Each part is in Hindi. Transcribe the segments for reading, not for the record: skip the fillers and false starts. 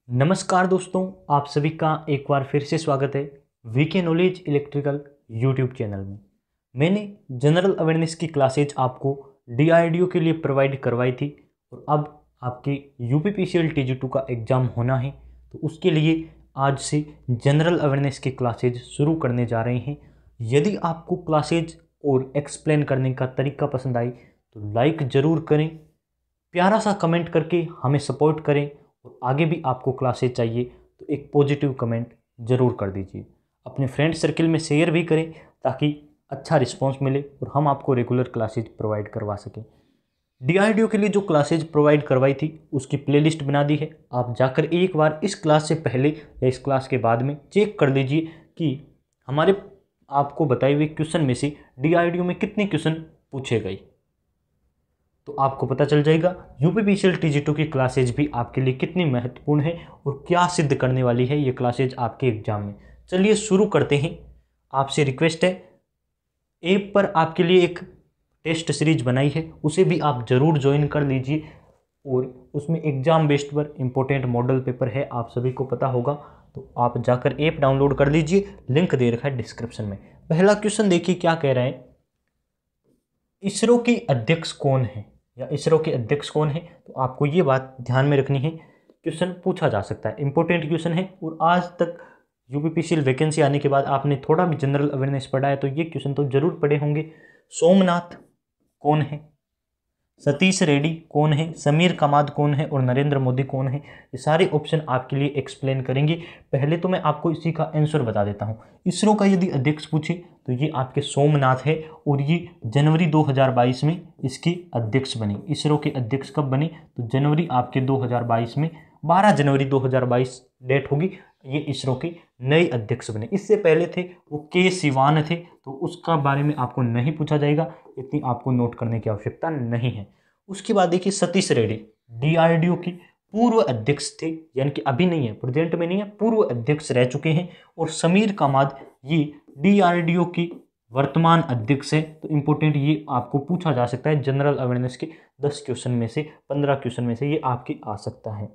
नमस्कार दोस्तों, आप सभी का एक बार फिर से स्वागत है VK knowledge electrical YouTube channel में। मैंने जनरल अवेयरनेस की क्लासेज आपको डीआरडीओ के लिए प्रोवाइड करवाई थी और अब आपके यूपीपीसीएल टीजी2 का एग्ज़ाम होना है, तो उसके लिए आज से जनरल अवेयरनेस की क्लासेज शुरू करने जा रहे हैं। यदि आपको क्लासेज और एक्सप्लेन करने का तरीका पसंद आई तो लाइक ज़रूर करें, प्यारा सा कमेंट करके हमें सपोर्ट करें और आगे भी आपको क्लासेज चाहिए तो एक पॉजिटिव कमेंट ज़रूर कर दीजिए। अपने फ्रेंड सर्कल में शेयर भी करें ताकि अच्छा रिस्पांस मिले और हम आपको रेगुलर क्लासेज प्रोवाइड करवा सकें। डीआरडीओ के लिए जो क्लासेज प्रोवाइड करवाई थी उसकी प्लेलिस्ट बना दी है, आप जाकर एक बार इस क्लास से पहले या इस क्लास के बाद में चेक कर लीजिए कि हमारे आपको बताए हुए क्वेश्चन में से डीआरडीओ में कितने क्वेश्चन पूछे गए, तो आपको पता चल जाएगा यूपीपीसीएल टीजी2 की क्लासेज भी आपके लिए कितनी महत्वपूर्ण है और क्या सिद्ध करने वाली है ये क्लासेज आपके एग्जाम में। चलिए शुरू करते हैं। आपसे रिक्वेस्ट है, ऐप पर आपके लिए एक टेस्ट सीरीज बनाई है, उसे भी आप ज़रूर ज्वाइन कर लीजिए और उसमें एग्ज़ाम बेस्ड पर इम्पोर्टेंट मॉडल पेपर है, आप सभी को पता होगा, तो आप जाकर ऐप डाउनलोड कर लीजिए, लिंक दे रखा है डिस्क्रिप्शन में। पहला क्वेश्चन देखिए क्या कह रहा है, इसरो के अध्यक्ष कौन है या इसरो के अध्यक्ष कौन है। तो आपको ये बात ध्यान में रखनी है, क्वेश्चन पूछा जा सकता है, इंपॉर्टेंट क्वेश्चन है और आज तक यूपीपीसीएल वैकेंसी आने के बाद आपने थोड़ा भी जनरल अवेयरनेस पढ़ा है तो ये क्वेश्चन तो जरूर पढ़े होंगे। सोमनाथ कौन है, सतीश रेड्डी कौन है, समीर कामाद कौन है और नरेंद्र मोदी कौन है। ये सारे ऑप्शन आपके लिए एक्सप्लेन करेंगे। पहले तो मैं आपको इसी का आंसर बता देता हूँ। इसरो का यदि अध्यक्ष पूछे तो ये आपके सोमनाथ है और ये जनवरी 2022 में इसके अध्यक्ष बने। इसरो के अध्यक्ष कब बने, तो जनवरी आपके 2022 में 12 जनवरी 2022 डेट होगी, ये इसरो के नए अध्यक्ष बने। इससे पहले थे वो के सिवान थे, तो उसका बारे में आपको नहीं पूछा जाएगा, इतनी आपको नोट करने की आवश्यकता नहीं है। उसके बाद देखिए सतीश रेड्डी डीआरडीओ की पूर्व अध्यक्ष थे, यानी कि अभी नहीं है, प्रेजेंट में नहीं है, पूर्व अध्यक्ष रह चुके हैं। और समीर कामाद ये डीआरडीओ की वर्तमान अध्यक्ष है। तो इंपॉर्टेंट ये आपको पूछा जा सकता है, जनरल अवेयरनेस के 10 क्वेश्चन में से 15 क्वेश्चन में से ये आपकी आ सकता है,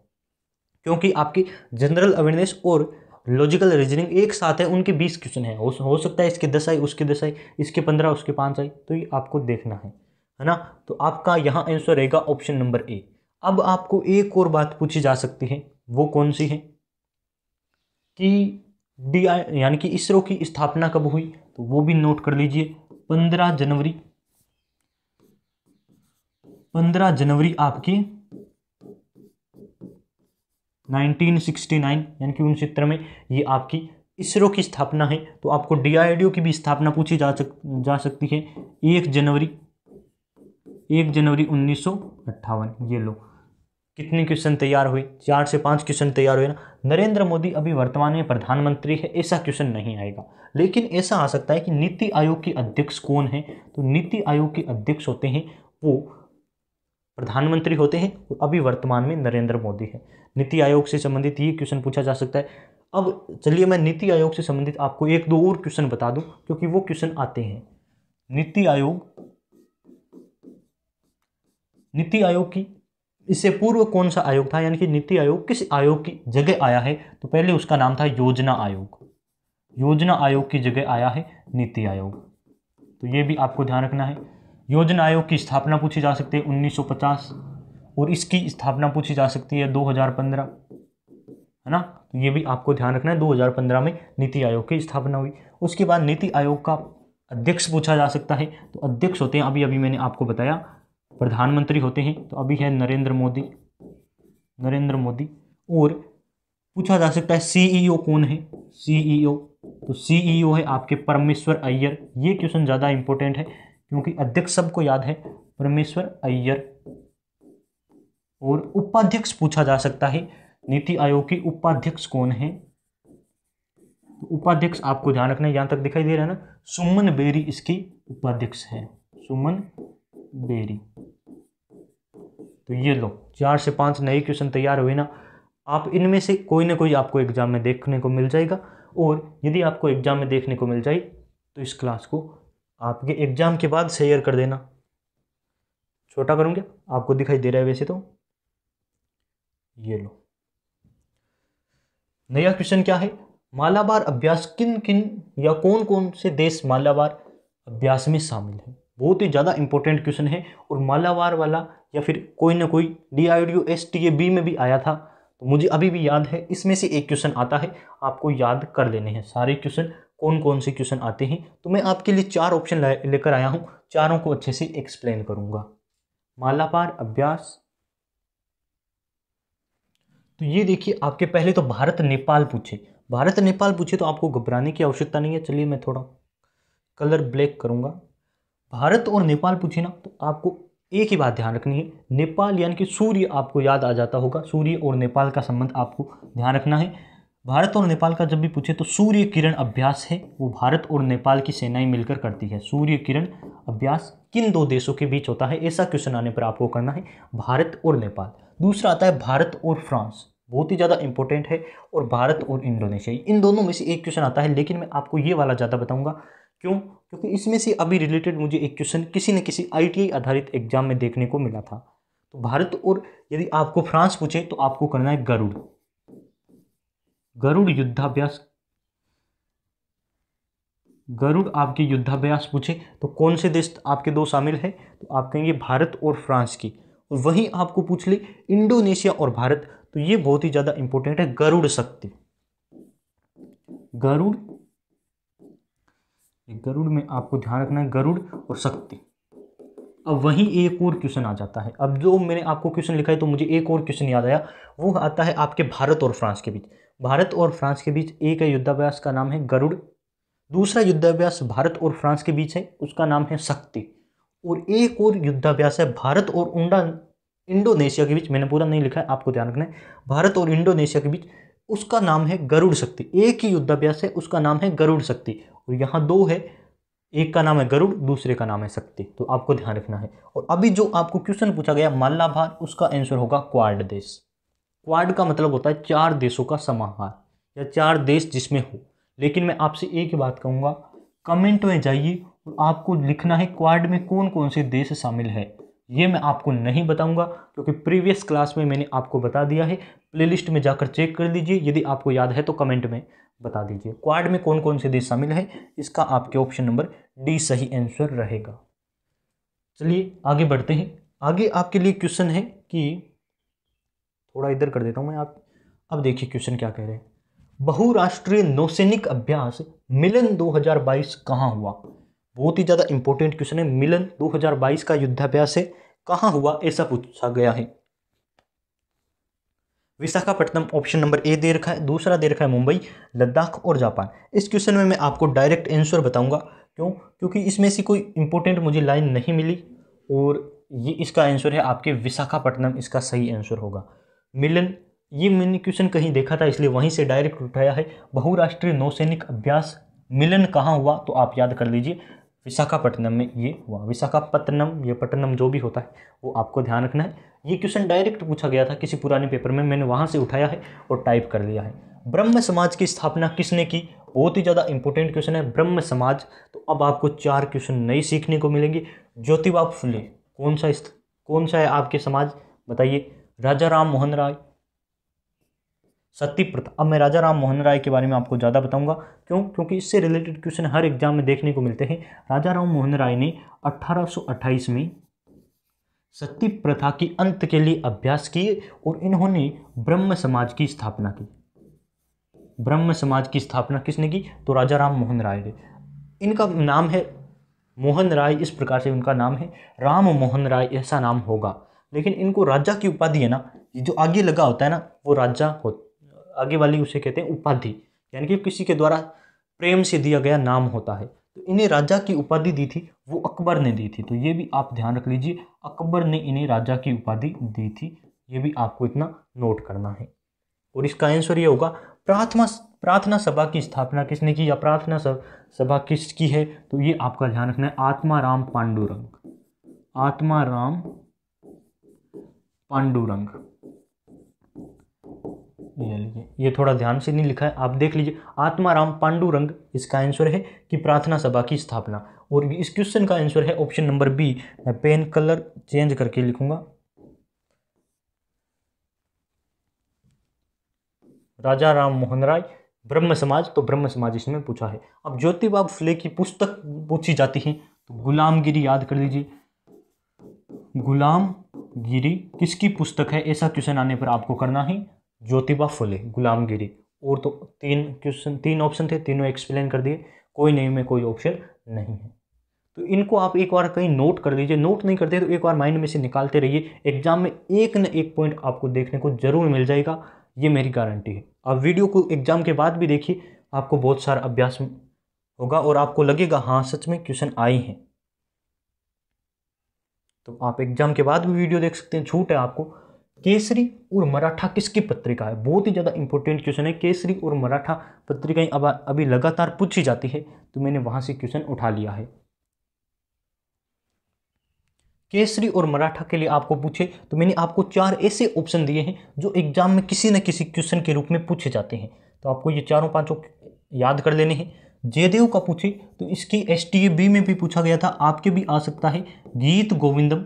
क्योंकि आपकी जनरल अवेयरनेस और लॉजिकल रीजनिंग एक साथ है, उनके 20 क्वेश्चन है, हो सकता है इसके 10 आए, उसके 10 आए, इसके 15, उसके 5 आए, तो ये आपको देखना है ना। तो आपका यहाँ आंसर रहेगा ऑप्शन नंबर ए। अब आपको एक और बात पूछी जा सकती है, वो कौन सी है कि डी यानी कि इसरो की स्थापना कब हुई, तो वो भी नोट कर लीजिए। 15 जनवरी आपकी 1969 यानी कि 1969 में ये आपकी इसरो की स्थापना है। तो आपको डीआरडीओ की भी स्थापना पूछी जा सकती है 1 जनवरी 1958। ये लो कितने क्वेश्चन तैयार हुए, 4 से 5 क्वेश्चन तैयार हुए ना। नरेंद्र मोदी अभी वर्तमान में प्रधानमंत्री है, ऐसा क्वेश्चन नहीं आएगा, लेकिन ऐसा आ सकता है कि नीति आयोग के अध्यक्ष कौन है। तो नीति आयोग के अध्यक्ष होते हैं वो प्रधानमंत्री होते हैं और अभी वर्तमान में नरेंद्र मोदी है। नीति आयोग से संबंधित ये क्वेश्चन पूछा जा सकता है। अब चलिए मैं नीति आयोग से संबंधित आपको एक दो और क्वेश्चन बता दूं, क्योंकि वो क्वेश्चन आते हैं। नीति आयोग की इससे पूर्व कौन सा आयोग था, यानी कि नीति आयोग किस आयोग की जगह आया है, तो पहले उसका नाम था योजना आयोग। योजना आयोग की जगह आया है नीति आयोग, तो ये भी आपको ध्यान रखना है। योजना आयोग की स्थापना पूछी जा सकती है 1950 और इसकी स्थापना पूछी जा सकती है 2015, है ना। तो ये भी आपको ध्यान रखना है, 2015 में नीति आयोग की स्थापना हुई। उसके बाद नीति आयोग का अध्यक्ष पूछा जा सकता है, तो अध्यक्ष होते हैं अभी मैंने आपको बताया प्रधानमंत्री होते हैं, तो अभी है नरेंद्र मोदी। और पूछा जा सकता है सीईओ कौन है, सीईओ, तो सीईओ है आपके परमेश्वर अय्यर। ये क्वेश्चन ज़्यादा इंपॉर्टेंट है क्योंकि अध्यक्ष सबको याद है, परमेश्वर अय्यर। और उपाध्यक्ष पूछा जा सकता है, नीति आयोग के उपाध्यक्ष कौन है, तो उपाध्यक्ष आपको ध्यान रखना है, यहाँ तक दिखाई दे रहा है ना, सुमन बेरी इसकी उपाध्यक्ष है, सुमन बेरी। तो ये लो 4 से 5 नए क्वेश्चन तैयार हुए ना, आप इनमें से कोई ना कोई आपको एग्जाम में देखने को मिल जाएगा। और यदि आपको एग्जाम में देखने को मिल जाए तो इस क्लास को आपके एग्जाम के बाद शेयर कर देना। छोटा करूँगा, आपको दिखाई दे रहा है वैसे तो, ये लो नया क्वेश्चन क्या है, मालाबार अभ्यास किन किन या कौन कौन से देश मालाबार अभ्यास में शामिल है। बहुत ही ज़्यादा इंपॉर्टेंट क्वेश्चन है और मालाबार वाला या फिर कोई ना कोई DRDO STA-B में भी आया था, तो मुझे अभी भी याद है। इसमें से एक क्वेश्चन आता है, आपको याद कर लेने हैं सारे क्वेश्चन कौन कौन से क्वेश्चन आते हैं। तो मैं आपके लिए 4 ऑप्शन लेकर आया हूँ, चारों को अच्छे से एक्सप्लेन करूँगा। मालाबार अभ्यास, तो ये देखिए आपके पहले तो भारत नेपाल पूछे, भारत नेपाल पूछे तो आपको घबराने की आवश्यकता नहीं है। चलिए मैं थोड़ा कलर ब्लैक करूँगा। भारत और नेपाल पूछे ना तो आपको एक ही बात ध्यान रखनी है, नेपाल यानी कि सूर्य आपको याद आ जाता होगा, सूर्य और नेपाल का संबंध आपको ध्यान रखना है। भारत और नेपाल का जब भी पूछे तो सूर्य किरण अभ्यास है वो भारत और नेपाल की सेनाएं मिलकर करती है। सूर्य किरण अभ्यास किन 2 देशों के बीच होता है, ऐसा क्वेश्चन आने पर आपको करना है भारत और नेपाल। दूसरा आता है भारत और फ्रांस, बहुत ही ज़्यादा इंपॉर्टेंट है, और भारत और इंडोनेशिया, इन दोनों में से एक क्वेश्चन आता है। लेकिन मैं आपको ये वाला ज़्यादा बताऊंगा, क्यों? क्योंकि इसमें से अभी रिलेटेड मुझे एक क्वेश्चन किसी न किसी ITI आधारित एग्जाम में देखने को मिला था। तो भारत और यदि आपको फ्रांस पूछे तो आपको करना है गरुड़, गरुड़ युद्धाभ्यास। गरुड़ आपके युद्धाभ्यास पूछे तो कौन से देश आपके 2 शामिल है, तो आप कहेंगे भारत और फ्रांस की। और वहीं आपको पूछ ले इंडोनेशिया और भारत, तो ये बहुत ही ज़्यादा इंपॉर्टेंट है, गरुड़ शक्ति। गरुड़, गरुड़ में आपको ध्यान रखना है गरुड़ और शक्ति। अब वहीं एक और क्वेश्चन आ जाता है, अब जो मैंने आपको क्वेश्चन लिखा है तो मुझे एक और क्वेश्चन याद आया, वो आता है आपके भारत और फ्रांस के बीच। भारत और फ्रांस के बीच एक है युद्धाभ्यास का नाम है गरुड़, दूसरा युद्धाभ्यास भारत और फ्रांस के बीच है उसका नाम है शक्ति, और एक और युद्धाभ्यास है भारत और इंडोनेशिया के बीच, मैंने पूरा नहीं लिखा है आपको ध्यान रखना है, भारत और इंडोनेशिया के बीच, उसका नाम है गरुड़ शक्ति। एक ही युद्धाभ्यास है उसका नाम है गरुड़ शक्ति, और यहाँ 2 है, एक का नाम है गरुड़ दूसरे का नाम है शक्ति, तो आपको ध्यान रखना है। और अभी जो आपको क्वेश्चन पूछा गया मालाबार, उसका आंसर होगा क्वाड देश। क्वाड का मतलब होता है 4 देशों का समाहार या 4 देश जिसमें हो। लेकिन मैं आपसे एक ही बात कहूँगा, कमेंट में जाइए और आपको लिखना है क्वाड में कौन कौन से देश शामिल है। ये मैं आपको नहीं बताऊंगा क्योंकि प्रीवियस क्लास में मैंने आपको बता दिया है, प्लेलिस्ट में जाकर चेक कर लीजिए, यदि आपको याद है तो कमेंट में बता दीजिए क्वाड में कौन कौन से देश शामिल है। इसका आपके ऑप्शन नंबर D सही आंसर रहेगा। चलिए आगे बढ़ते हैं। आगे आपके लिए क्वेश्चन है कि थोड़ा इधर कर देता हूं मैं, आप अब देखिए क्वेश्चन क्या कह रहे हैं। बहुराष्ट्रीय नौसैनिक अभ्यास मिलन 2022 कहाँ हुआ। बहुत ही ज़्यादा इंपॉर्टेंट क्वेश्चन है, मिलन 2022 का युद्धाभ्यास है कहाँ हुआ ऐसा पूछा गया है। विशाखापट्टनम ऑप्शन नंबर A दे रखा है, दूसरा दे रखा है मुंबई, लद्दाख और जापान। इस क्वेश्चन में मैं आपको डायरेक्ट आंसर बताऊंगा, क्यों? क्योंकि इसमें से कोई इंपॉर्टेंट मुझे लाइन नहीं मिली, और ये इसका आंसर है आपके विशाखापट्टनम, इसका सही आंसर होगा। मिलन, ये मैंने क्वेश्चन कहीं देखा था इसलिए वहीं से डायरेक्ट उठाया है। बहुराष्ट्रीय नौसैनिक अभ्यास मिलन कहाँ हुआ, तो आप याद कर लीजिए विशाखापट्टनम में ये हुआ। विशाखापट्टनम या पट्टनम जो भी होता है वो आपको ध्यान रखना है। ये क्वेश्चन डायरेक्ट पूछा गया था किसी पुराने पेपर में, मैंने वहाँ से उठाया है और टाइप कर लिया है। ब्रह्म समाज की स्थापना किसने की, बहुत ही ज़्यादा इंपॉर्टेंट क्वेश्चन है ब्रह्म समाज। तो अब आपको 4 क्वेश्चन नए सीखने को मिलेंगे। ज्योतिबा फुले कौन सा है आपके समाज, बताइए। राजा राम मोहन राय, सती प्रथा। अब मैं राजा राम मोहन राय के बारे में आपको ज़्यादा बताऊंगा, क्यों? क्योंकि इससे रिलेटेड क्वेश्चन हर एग्जाम में देखने को मिलते हैं। राजा राम मोहन राय ने 1828 में सती प्रथा की अंत के लिए अभ्यास किए और इन्होंने ब्रह्म समाज की स्थापना की। ब्रह्म समाज की स्थापना किसने की, तो राजा राम मोहन राय ने। इनका नाम है मोहन राय, इस प्रकार से उनका नाम है। राम मोहन राय ऐसा नाम होगा, लेकिन इनको राजा की उपाधि है ना, ये जो आगे लगा होता है ना वो राजा हो, आगे वाली उसे कहते हैं उपाधि, यानी कि किसी के द्वारा प्रेम से दिया गया नाम होता है। तो इन्हें राजा की उपाधि दी थी वो अकबर ने दी थी, तो ये भी आप ध्यान रख लीजिए, अकबर ने इन्हें राजा की उपाधि दी थी, ये भी आपको इतना नोट करना है। और इसका आंसर ये होगा प्रार्थना सभा की स्थापना किसने की, या प्रार्थना सभा किसकी है, तो ये आपका ध्यान रखना है आत्माराम पांडुरंग। आत्माराम पांडुरंग, ये थोड़ा ध्यान से नहीं लिखा है, आप देख लीजिए। आत्माराम पांडुरंग इसका आंसर है कि प्रार्थना सभा की स्थापना। और इस क्वेश्चन का आंसर है ऑप्शन नंबर B। मैं पेन कलर चेंज करके लिखूंगा, राजा राम मोहन राय, ब्रह्म समाज, तो ब्रह्म समाज इसमें पूछा है। अब ज्योतिबा फुले की पुस्तक पूछी जाती है तो गुलामगिरी याद कर लीजिए। गुलामगिरी किसकी पुस्तक है, ऐसा क्वेश्चन आने पर आपको करना है ज्योतिबा फुले, गुलामगिरी। और तो 3 ऑप्शन थे, तीनों एक्सप्लेन कर दिए, कोई नहीं में कोई ऑप्शन नहीं है। तो इनको आप एक बार कहीं नोट कर लीजिए, नोट नहीं करते तो एक बार माइंड में से निकालते रहिए, एग्जाम में एक न एक पॉइंट आपको देखने को जरूर मिल जाएगा, ये मेरी गारंटी है। आप वीडियो को एग्जाम के बाद भी देखिए, आपको बहुत सारा अभ्यास होगा और आपको लगेगा हाँ सच में क्वेश्चन आए हैं। तो आप एग्जाम के बाद भी वीडियो देख सकते हैं, छूट है आपको। केसरी और मराठा किसकी पत्रिका है, बहुत ही ज़्यादा इंपॉर्टेंट क्वेश्चन है। केसरी और मराठा पत्रिकाएं अब अभी लगातार पूछी जाती है, तो मैंने वहां से क्वेश्चन उठा लिया है। केसरी और मराठा के लिए आपको पूछे तो मैंने आपको 4 ऐसे ऑप्शन दिए हैं जो एग्जाम में किसी न किसी क्वेश्चन के रूप में पूछे जाते हैं, तो आपको ये चारों पांचों याद कर लेने हैं। जयदेव का पूछे तो इसकी STA-B में भी पूछा गया था, आपके भी आ सकता है। गीत गोविंदम,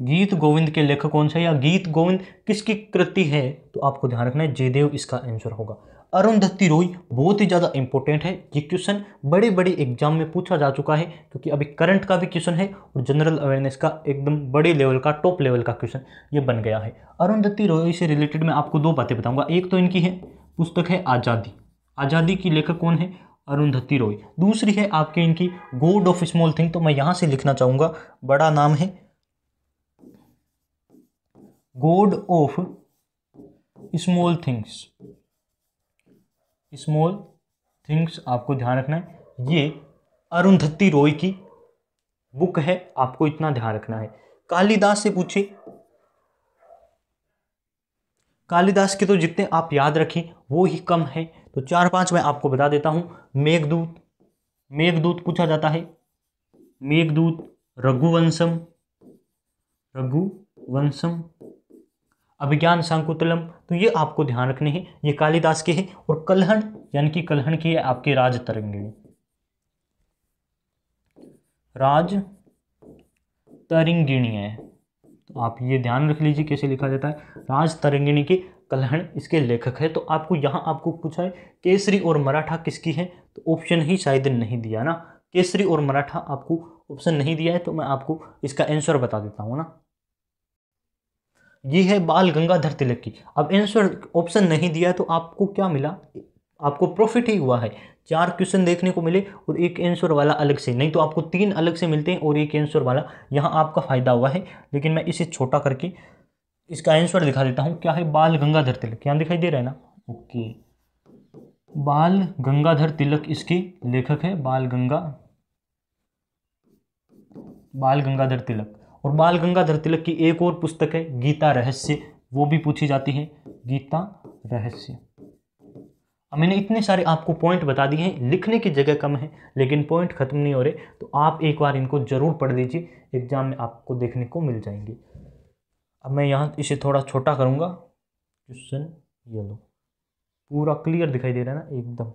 गीत गोविंद के लेखक कौन सा है, या गीत गोविंद किसकी कृति है, तो आपको ध्यान रखना है जयदेव इसका आंसर होगा। अरुंधति रॉय बहुत ही ज़्यादा इंपॉर्टेंट है, ये क्वेश्चन बड़े बड़े एग्जाम में पूछा जा चुका है, क्योंकि अभी करंट का भी क्वेश्चन है और जनरल अवेयरनेस का एकदम बड़े लेवल का, टॉप लेवल का क्वेश्चन ये बन गया है। अरुंधति रॉय से रिलेटेड मैं आपको 2 बातें बताऊंगा। एक तो इनकी है पुस्तक है आज़ादी, आज़ादी की लेखक कौन है, अरुंधति रॉय। दूसरी है आपके इनकी गॉड ऑफ स्मॉल थिंग, तो मैं यहाँ से लिखना चाहूँगा, बड़ा नाम है God of small things, small things आपको ध्यान रखना है, ये अरुंधति रॉय की बुक है, आपको इतना ध्यान रखना है। कालिदास से पूछे, कालिदास के तो जितने आप याद रखें वो ही कम है, तो 4-5 मैं आपको बता देता हूं। मेघदूत, मेघदूत पूछा जाता है, मेघदूत, रघुवंशम, रघुवंशम, अभिज्ञान शाकुंतलम, तो ये आपको ध्यान रखने हैं, ये कालिदास के हैं। और कल्हण, यानी कि कल्हण की है आपकी राज तरंगिणी, राज तरंगिणी है, तो आप ये ध्यान रख लीजिए कैसे लिखा जाता है। राज तरंगिणी के कल्हण इसके लेखक है। तो आपको यहाँ आपको पूछा है केसरी और मराठा किसकी है, तो ऑप्शन ही शायद नहीं दिया ना, केसरी और मराठा आपको ऑप्शन नहीं दिया है, तो मैं आपको इसका आंसर बता देता हूँ ना, ये है बाल गंगाधर तिलक की। अब आंसर ऑप्शन नहीं दिया है तो आपको क्या मिला, आपको प्रॉफिट ही हुआ है, 4 क्वेश्चन देखने को मिले और एक आंसर वाला अलग से, नहीं तो आपको 3 अलग से मिलते हैं और एक आंसर वाला, यहाँ आपका फायदा हुआ है। लेकिन मैं इसे छोटा करके इसका आंसर दिखा देता हूँ, क्या है, बाल गंगाधर तिलक, यहाँ दिखाई दे रहा है ना, ओके, बाल गंगाधर तिलक इसके लेखक है, बाल गंगाधर तिलक। और बाल गंगाधर तिलक की एक और पुस्तक है गीता रहस्य, वो भी पूछी जाती है, गीता रहस्य। अब मैंने इतने सारे आपको पॉइंट बता दिए हैं, लिखने की जगह कम है लेकिन पॉइंट खत्म नहीं हो रहे, तो आप एक बार इनको जरूर पढ़ लीजिए, एग्जाम में आपको देखने को मिल जाएंगे। अब मैं यहाँ इसे थोड़ा छोटा करूँगा, क्वेश्चन ये लो, पूरा क्लियर दिखाई दे रहा है ना एकदम।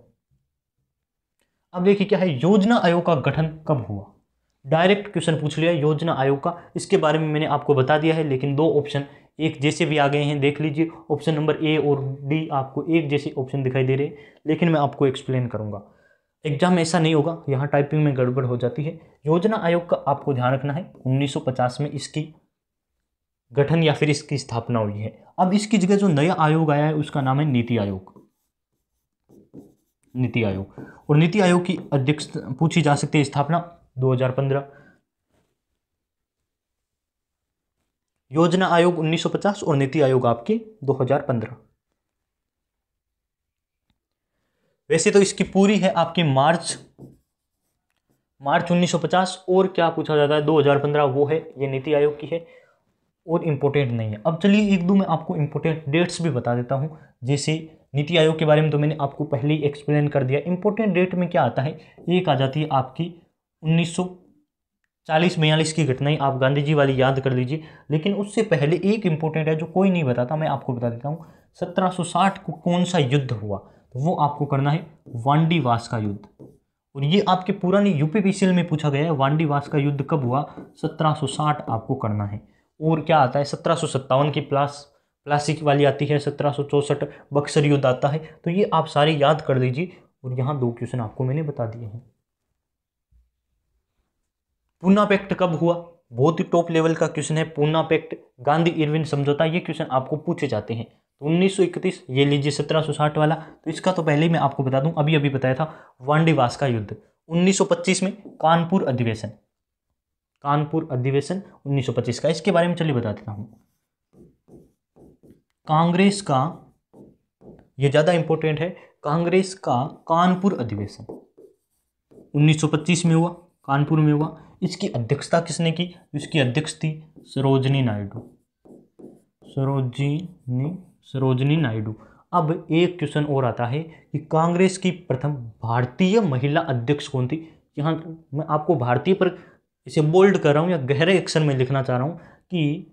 अब देखिए क्या है, योजना आयोग का गठन कब हुआ, डायरेक्ट क्वेश्चन पूछ लिया योजना आयोग का, इसके बारे में मैंने आपको बता दिया है, लेकिन 2 ऑप्शन एक जैसे भी आ गए हैं, देख लीजिए, ऑप्शन नंबर A और D आपको एक जैसे ऑप्शन दिखाई दे रहे हैं, लेकिन मैं आपको एक्सप्लेन करूंगा। एग्जाम में ऐसा नहीं होगा, यहाँ टाइपिंग में गड़बड़ हो जाती है। योजना आयोग का आपको ध्यान रखना है 1950 में इसकी गठन या फिर इसकी स्थापना हुई है। अब इसकी जगह जो नया आयोग आया है उसका नाम है नीति आयोग, नीति आयोग। और नीति आयोग की अध्यक्ष पूछी जा सकती है, स्थापना 2015, योजना आयोग 1950 और नीति आयोग आपकी 2015। वैसे तो इसकी पूरी है आपकी मार्च 1950, और क्या पूछा जाता है 2015, वो है ये नीति आयोग की है और इम्पोर्टेंट नहीं है। अब चलिए 1-2 मैं आपको इम्पोर्टेंट डेट्स भी बता देता हूँ, जैसे नीति आयोग के बारे में तो मैंने आपको पहले ही एक्सप्लेन कर दिया। इम्पोर्टेंट डेट में क्या आता है, एक आ जाती है आपकी 1940-42 की घटनाएं, आप गांधी जी वाली याद कर लीजिए। लेकिन उससे पहले एक इम्पोर्टेंट है जो कोई नहीं बताता, मैं आपको बता देता हूँ, 1760 को कौन सा युद्ध हुआ, तो वो आपको करना है वांडीवास का युद्ध। और ये आपके पुरानी UPPCL में पूछा गया है, वांडीवास का युद्ध कब हुआ, 1760 आपको करना है। और क्या आता है 1757 की प्लासी वाली आती है 1764, बक्सर युद्ध आता है। तो ये आप सारे याद कर लीजिए और यहाँ 2 क्वेश्चन आपको मैंने बता दिए हैं। पूना पैक्ट कब हुआ, बहुत ही टॉप लेवल का क्वेश्चन है। पूना पैक्ट, गांधी इरविन समझौता, ये क्वेश्चन आपको पूछे जाते हैं। तो 1931 ये लीजिए 1760 वाला। तो इसका तो पहले ही मैं आपको बता दूं, अभी बताया था वांडीवास का युद्ध। 1925 में कानपुर अधिवेशन, कानपुर अधिवेशन 1925 का, इसके बारे में चलिए बता देता हूं। कांग्रेस का, ये ज्यादा इंपॉर्टेंट है, कांग्रेस का कानपुर अधिवेशन 1925 में हुआ, कानपुर में हुआ। इसकी अध्यक्षता किसने की, इसकी अध्यक्ष थी सरोजिनी नायडू, सरोजिनी नायडू। अब एक क्वेश्चन और आता है कि कांग्रेस की प्रथम भारतीय महिला अध्यक्ष कौन थी। यहाँ मैं आपको भारतीय पर इसे बोल्ड कर रहा हूँ या गहरे अक्षर में लिखना चाह रहा हूँ कि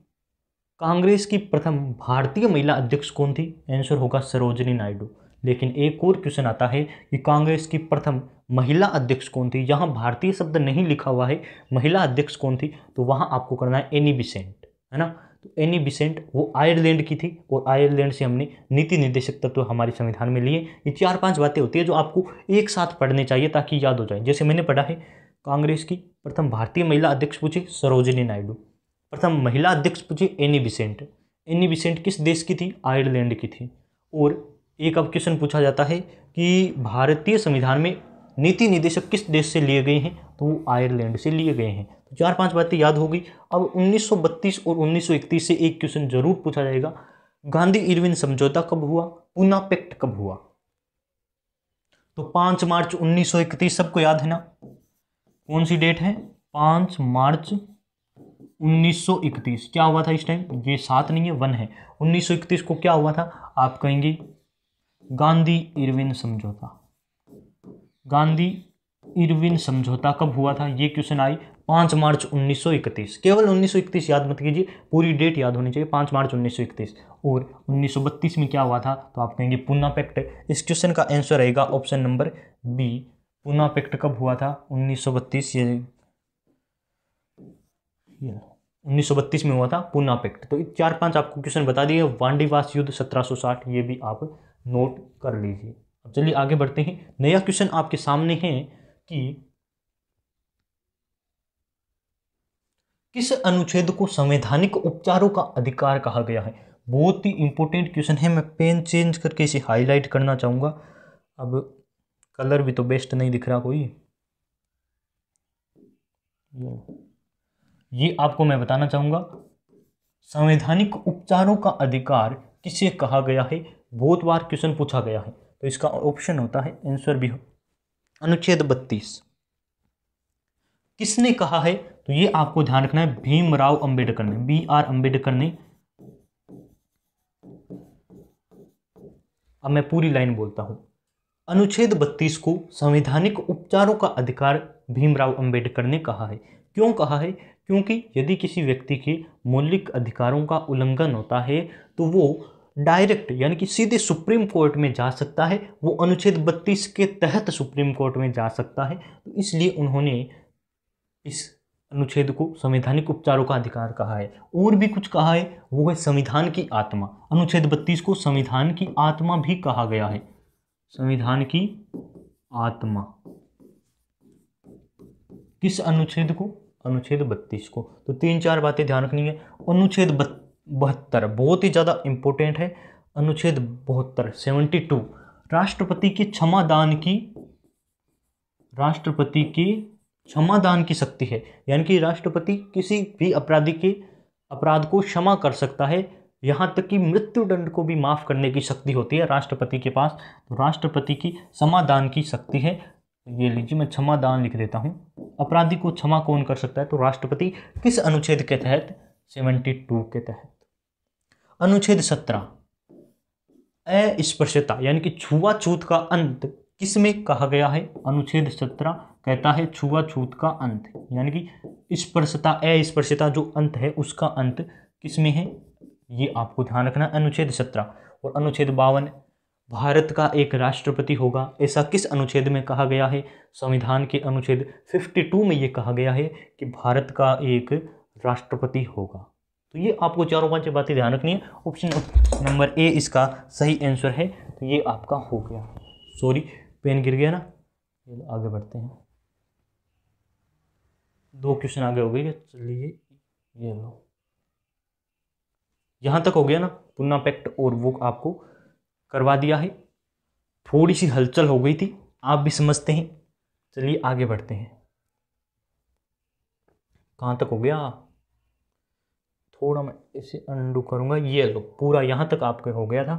कांग्रेस की प्रथम भारतीय महिला अध्यक्ष कौन थी, आंसर होगा सरोजिनी नायडू। लेकिन एक और क्वेश्चन आता है कि कांग्रेस की प्रथम महिला अध्यक्ष कौन थी, यहाँ भारतीय शब्द नहीं लिखा हुआ है, महिला अध्यक्ष कौन थी, तो वहाँ आपको करना है एनी बिसेंट, है ना। तो एनी बिसेंट वो आयरलैंड की थी और आयरलैंड से हमने नीति निर्देशक तत्व तो हमारे संविधान में लिए। ये 4-5 बातें होती है जो आपको एक साथ पढ़ने चाहिए ताकि याद हो जाए। जैसे मैंने पढ़ा है, कांग्रेस की प्रथम भारतीय महिला अध्यक्ष पूछी सरोजिनी नायडू, प्रथम महिला अध्यक्ष पूछी एनी बिसेंट। एनी बिसेंट किस देश की थी, आयरलैंड की थी। और एक अब क्वेश्चन पूछा जाता है कि भारतीय संविधान में नीति निर्देशक किस देश से लिए गए हैं, तो वो आयरलैंड से लिए गए हैं। तो 4-5 बातें याद हो गई। अब 1932 और 1931 से एक क्वेश्चन जरूर पूछा जाएगा, गांधी इरविन समझौता कब हुआ, पूना पैक्ट कब हुआ। तो 5 मार्च 1931 सबको याद है ना, कौन सी डेट है, 5 मार्च 1931। क्या हुआ था इस टाइम, ये 7 नहीं है 1 है। 1931 को क्या हुआ था, आप कहेंगे गांधी इरविन समझौता। गांधी इरविन समझौता कब हुआ था, ये क्वेश्चन आई 5 मार्च 1931। केवल 1931 याद मत कीजिए, पूरी डेट याद होनी चाहिए, 5 मार्च 1931। और 1932 में क्या हुआ था, तो आप कहेंगे पूना पैक्ट। इस क्वेश्चन का आंसर रहेगा option number B, Poona pact कब हुआ था, 1932। ये 1932 में हुआ था पूना पैक्ट। तो 4-5 आपको क्वेश्चन बता दिए। वांडीवास युद्ध 1760, ये भी आप नोट कर लीजिए। अब चलिए आगे बढ़ते हैं। नया क्वेश्चन आपके सामने है कि किस अनुच्छेद को संवैधानिक उपचारों का अधिकार कहा गया है। बहुत ही इंपॉर्टेंट क्वेश्चन है, मैं पेन चेंज करके इसे हाईलाइट करना चाहूंगा। अब कलर भी तो बेस्ट नहीं दिख रहा कोई, ये आपको मैं बताना चाहूंगा, संवैधानिक उपचारों का अधिकार किसे कहा गया है। बहुत बार क्वेश्चन पूछा गया है, तो इसका ऑप्शन होता है आंसर भी अनुच्छेद 32। किसने कहा है, तो ये आपको ध्यान रखना है, भीमराव अंबेडकर ने, BR अंबेडकर ने। अब मैं पूरी लाइन बोलता हूं, अनुच्छेद 32 को संवैधानिक उपचारों का अधिकार भीमराव अंबेडकर ने कहा है। क्यों कहा है, क्योंकि यदि किसी व्यक्ति के मौलिक अधिकारों का उल्लंघन होता है तो वो डायरेक्ट यानी कि सीधे सुप्रीम कोर्ट में जा सकता है, वो अनुच्छेद 32 के तहत सुप्रीम कोर्ट में जा सकता है। तो इसलिए उन्होंने इस अनुच्छेद को संवैधानिक उपचारों का अधिकार कहा है। और भी कुछ कहा है, वो है संविधान की आत्मा। अनुच्छेद 32 को संविधान की आत्मा भी कहा गया है, संविधान की आत्मा। किस अनुच्छेद को, अनुच्छेद 32 को। तो 3-4 बातें ध्यान रखनी है। अनुच्छेद 72 बहुत ही ज्यादा इंपॉर्टेंट है। अनुच्छेद 72 72 राष्ट्रपति के क्षमादान की शक्ति है, यानी कि राष्ट्रपति किसी भी अपराध को क्षमा कर सकता है, यहां तक कि मृत्युदंड को भी माफ करने की शक्ति होती है राष्ट्रपति के पास। तो राष्ट्रपति की क्षमादान की शक्ति है। ये लीजिए, मैं क्षमादान लिख देता हूं। अपराधी को क्षमा कौन कर सकता है, तो राष्ट्रपति। किस अनुच्छेद के तहत, 72 के तहत। अनुच्छेद 17 अस्पृश्यता यानी कि छुआछूत का अंत किसमें कहा गया है। अनुच्छेद 17 कहता है छुआछूत का अंत, यानी कि अस्पृश्यता जो अंत है उसका अंत किसमें है, ये आपको ध्यान रखना। अनुच्छेद 17 और अनुच्छेद 52 भारत का एक राष्ट्रपति होगा, ऐसा किस अनुच्छेद में कहा गया है। संविधान के अनुच्छेद 52 में ये कहा गया है कि भारत का एक राष्ट्रपति होगा। तो ये आपको चारों पांच बातें ध्यान रखनी है। ऑप्शन नंबर ए इसका सही आंसर है। तो ये आपका हो गया। सॉरी पेन गिर गया ना। आगे बढ़ते हैं, 2 क्वेश्चन आगे हो गए। चलिए ये लो, यहाँ तक हो गया ना। पुन्ना पैक्ट और वो आपको करवा दिया है। थोड़ी सी हलचल हो गई थी, आप भी समझते हैं। चलिए आगे बढ़ते हैं। कहाँ तक हो गया, थोड़ा मैं इसे अंडू करूँगा। ये लो, पूरा यहाँ तक आपके हो गया था।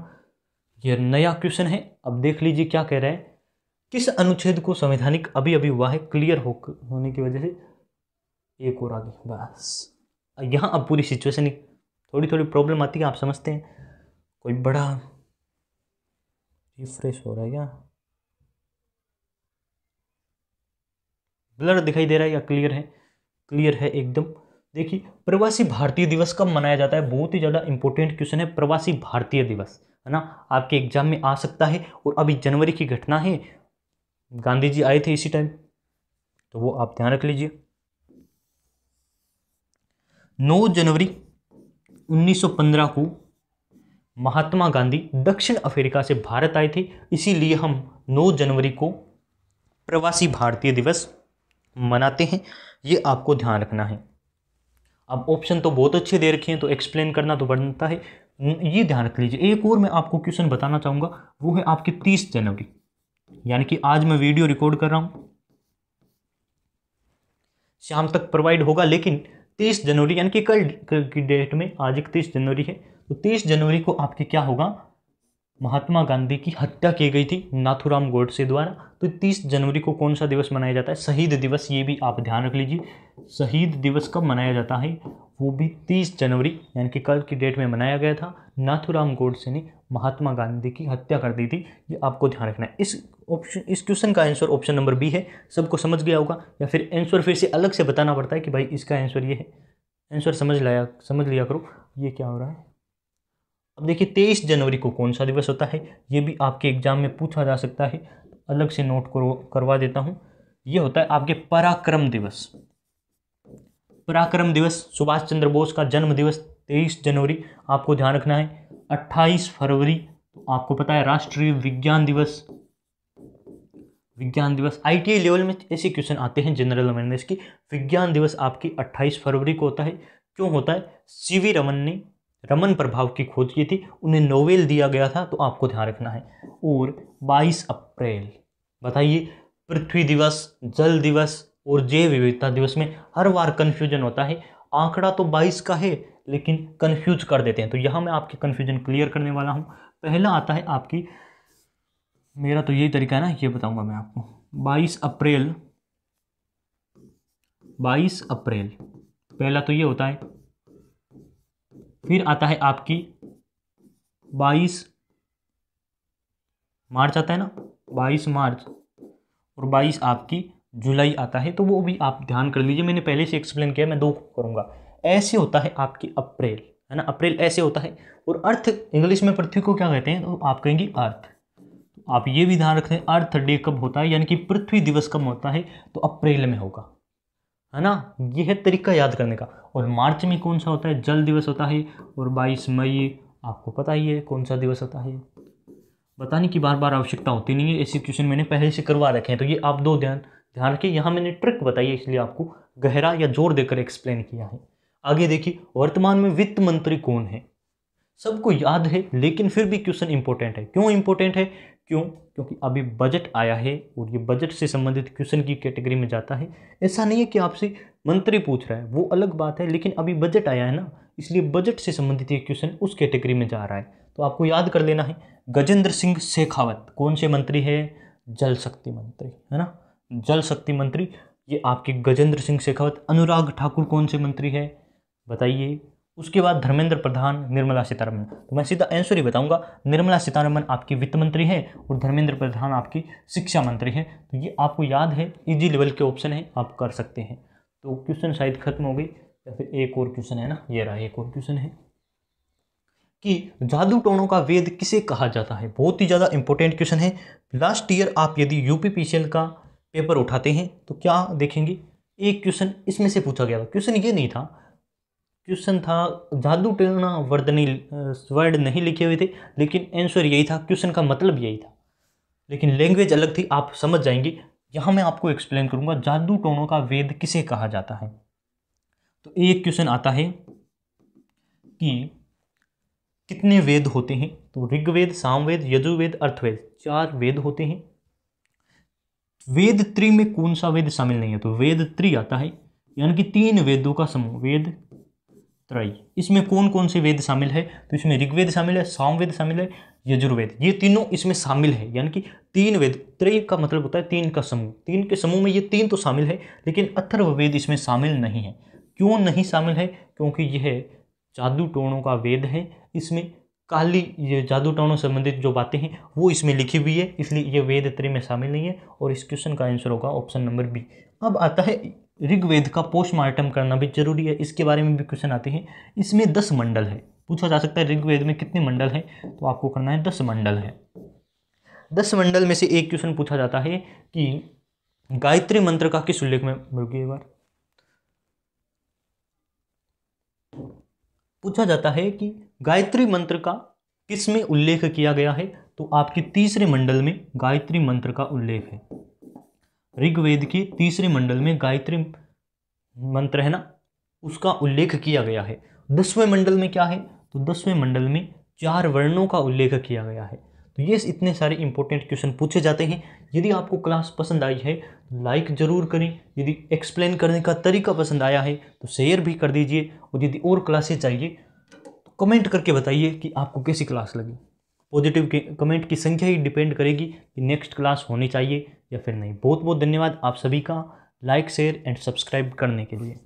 ये नया क्वेश्चन है। अब देख लीजिए क्या कह रहा है। किस अनुच्छेद को संवैधानिक अभी अभी हुआ है क्लियर होने की वजह से। एक और आगे, बस यहाँ अब पूरी सिचुएशन थोड़ी थोड़ी प्रॉब्लम आती है, आप समझते हैं। कोई बड़ा रिफ्रेश हो रहा है क्या, ब्लर दिखाई दे रहा है या क्लियर है? क्लियर है एकदम। देखिए, प्रवासी भारतीय दिवस कब मनाया जाता है? बहुत ही ज़्यादा इंपॉर्टेंट क्वेश्चन है। प्रवासी भारतीय दिवस है ना, आपके एग्जाम में आ सकता है। और अभी जनवरी की घटना है, गांधी जी आए थे इसी टाइम, तो वो आप ध्यान रख लीजिए। 9 जनवरी 1915 को महात्मा गांधी दक्षिण अफ्रीका से भारत आए थे, इसीलिए हम 9 जनवरी को प्रवासी भारतीय दिवस मनाते हैं। ये आपको ध्यान रखना है। अब ऑप्शन तो बहुत अच्छे दे रखे हैं, तो एक्सप्लेन करना तो बनता है। ये ध्यान रख लीजिए। एक और मैं आपको क्वेश्चन बताना चाहूँगा, वो है आपके 30 जनवरी, यानी कि आज मैं वीडियो रिकॉर्ड कर रहा हूँ, शाम तक प्रोवाइड होगा। लेकिन 30 जनवरी यानी कि कल की डेट में, आज 31 जनवरी है, तो 30 जनवरी को आपके क्या होगा, महात्मा गांधी की हत्या की गई थी नाथूराम गोडसे द्वारा। तो 30 जनवरी को कौन सा दिवस मनाया जाता है? शहीद दिवस। ये भी आप ध्यान रख लीजिए। शहीद दिवस कब मनाया जाता है? वो भी 30 जनवरी यानी कि कल की डेट में मनाया गया था। नाथूराम गोडसे ने महात्मा गांधी की हत्या कर दी थी। ये आपको ध्यान रखना है। इस क्वेश्चन का आंसर ऑप्शन नंबर बी है। सबको समझ गया होगा, या फिर आंसर फिर से अलग से बताना पड़ता है कि भाई इसका आंसर ये है। आंसर समझ लिया करो। ये क्या हो रहा है? अब देखिए, 23 जनवरी को कौन सा दिवस होता है? ये भी आपके एग्जाम में पूछा जा सकता है, अलग से नोट करवा देता हूँ। ये होता है आपके पराक्रम दिवस। पराक्रम दिवस, सुभाष चंद्र बोस का जन्म दिवस 23 जनवरी। आपको ध्यान रखना है। 28 फरवरी आपको पता है राष्ट्रीय विज्ञान दिवस। विज्ञान दिवस ITI लेवल में ऐसे क्वेश्चन आते हैं जनरल अवेयरनेस की। विज्ञान दिवस आपकी 28 फरवरी को होता है। क्यों होता है? CV रमन ने रमन प्रभाव की खोज की थी, उन्हें नोबेल दिया गया था, तो आपको ध्यान रखना है। और 22 अप्रैल, बताइए, पृथ्वी दिवस, जल दिवस और जैव विविधता दिवस में हर बार कंफ्यूजन होता है। आंकड़ा तो 22 का है, लेकिन कंफ्यूज कर देते हैं, तो यहाँ मैं आपकी कंफ्यूजन क्लियर करने वाला हूँ। पहला आता है आपकी, मेरा तो यही तरीका है ना, ये बताऊंगा मैं आपको। 22 अप्रैल पहला तो ये होता है। फिर आता है आपकी 22 मार्च आता है ना, 22 मार्च, और 22 आपकी जुलाई आता है। तो वो भी आप ध्यान कर लीजिए, मैंने पहले से एक्सप्लेन किया, मैं 2 करूँगा। ऐसे होता है आपकी अप्रैल, है ना, अप्रैल ऐसे होता है। और अर्थ, इंग्लिश में पृथ्वी को क्या कहते हैं? तो आप कहेंगे अर्थ। तो आप ये भी ध्यान रखें, अर्थ डे कब होता है, यानी कि पृथ्वी दिवस कब होता है? तो अप्रैल में होगा, है ना। ये है तरीका याद करने का। और मार्च में कौन सा होता है? जल दिवस होता है। और 22 मई आपको पता ही है कौन सा दिवस होता है। बताने की बार बार आवश्यकता होती नहीं है, ऐसे क्वेश्चन मैंने पहले से करवा रखे हैं। तो ये आप 2 ध्यान रखिए। यहाँ मैंने ट्रिक बताई है, इसलिए आपको गहरा या जोर देकर एक्सप्लेन किया है। आगे देखिए, वर्तमान में वित्त मंत्री कौन है? सबको याद है, लेकिन फिर भी क्वेश्चन इंपॉर्टेंट है। क्यों इंपॉर्टेंट है? क्योंकि अभी बजट आया है, और ये बजट से संबंधित क्वेश्चन की कैटेगरी में जाता है। ऐसा नहीं है कि आपसे मंत्री पूछ रहा है, वो अलग बात है, लेकिन अभी बजट आया है ना, इसलिए बजट से संबंधित ये क्वेश्चन उस कैटेगरी में जा रहा है। तो आपको याद कर लेना है। गजेंद्र सिंह शेखावत कौन से मंत्री है? जल शक्ति मंत्री, है ना, जल शक्ति मंत्री, ये आपके गजेंद्र सिंह शेखावत। अनुराग ठाकुर कौन से मंत्री है? बताइए। उसके बाद धर्मेंद्र प्रधान, निर्मला सीतारमन। तो मैं सीधा आंसर ही बताऊंगा, निर्मला सीतारमन आपकी वित्त मंत्री है, और धर्मेंद्र प्रधान आपकी शिक्षा मंत्री है। तो ये आपको याद है, इजी लेवल के ऑप्शन है, आप कर सकते हैं। तो क्वेश्चन शायद खत्म हो गई, या फिर एक और क्वेश्चन है ना, ये रहा एक और क्वेश्चन है कि जादू टोनों का वेद किसे कहा जाता है? बहुत ही ज़्यादा इंपॉर्टेंट क्वेश्चन है। लास्ट ईयर आप यदि UPPCL का पेपर उठाते हैं तो क्या देखेंगे, एक क्वेश्चन इसमें से पूछा गया था। क्वेश्चन ये नहीं था क्वेश्चन था जादू टोना वर्ड नहीं लिखे हुए थे, लेकिन आंसर यही था, क्वेश्चन का मतलब यही था, लेकिन लैंग्वेज अलग थी। आप समझ जाएंगे। यहाँ मैं आपको एक्सप्लेन करूंगा जादू टोनों का वेद किसे कहा जाता है। तो एक क्वेश्चन आता है कि कितने वेद होते हैं। तो ऋग्वेद, सामवेद, यजुर्वेद, अर्थवेद, 4 वेद होते हैं। वेद त्रि में कौन सा वेद शामिल नहीं है? तो वेद त्रि आता है, यानी कि 3 वेदों का समूह, वेद त्रय। इसमें कौन कौन से वेद शामिल है? तो इसमें ऋग्वेद शामिल है, सामवेद शामिल है, यजुर्वेद, ये तीनों इसमें शामिल है। यानी कि 3 वेद, त्रय का मतलब होता है 3 का समूह, 3 के समूह में ये 3 तो शामिल है, लेकिन अथर्ववेद इसमें शामिल नहीं है। क्यों नहीं शामिल है? क्योंकि यह जादू टोनों का वेद है। इसमें काली, ये जादू टोनों संबंधित जो बातें हैं वो इसमें लिखी हुई है, इसलिए ये वेद त्रय में शामिल नहीं है। और इस क्वेश्चन का आंसर होगा ऑप्शन नंबर बी। अब आता है ऋग्वेद का पोस्टमार्टम करना भी जरूरी है, इसके बारे में भी क्वेश्चन आते हैं। इसमें 10 मंडल है, पूछा जा सकता है ऋग्वेद में कितने मंडल हैं, तो आपको करना है 10 मंडल है। 10 मंडल में से एक क्वेश्चन पूछा जाता है कि गायत्री मंत्र का किस उल्लेख में, एक बार पूछा जाता है कि गायत्री मंत्र का किस में उल्लेख किया गया है। तो आपके तीसरे मंडल में गायत्री मंत्र का उल्लेख है। ऋग्वेद के तीसरे मंडल में गायत्री मंत्र है ना, उसका उल्लेख किया गया है। 10वें मंडल में क्या है? तो 10वें मंडल में 4 वर्णों का उल्लेख किया गया है। तो ये इतने सारे इंपॉर्टेंट क्वेश्चन पूछे जाते हैं। यदि आपको क्लास पसंद आई है तो लाइक ज़रूर करें। यदि एक्सप्लेन करने का तरीका पसंद आया है तो शेयर भी कर दीजिए। और यदि और क्लासेस चाहिए तो कमेंट करके बताइए कि आपको कैसी क्लास लगी। पॉजिटिव के कमेंट की संख्या ही डिपेंड करेगी कि नेक्स्ट क्लास होनी चाहिए या फिर नहीं। बहुत बहुत धन्यवाद आप सभी का लाइक, शेयर एंड सब्सक्राइब करने के लिए।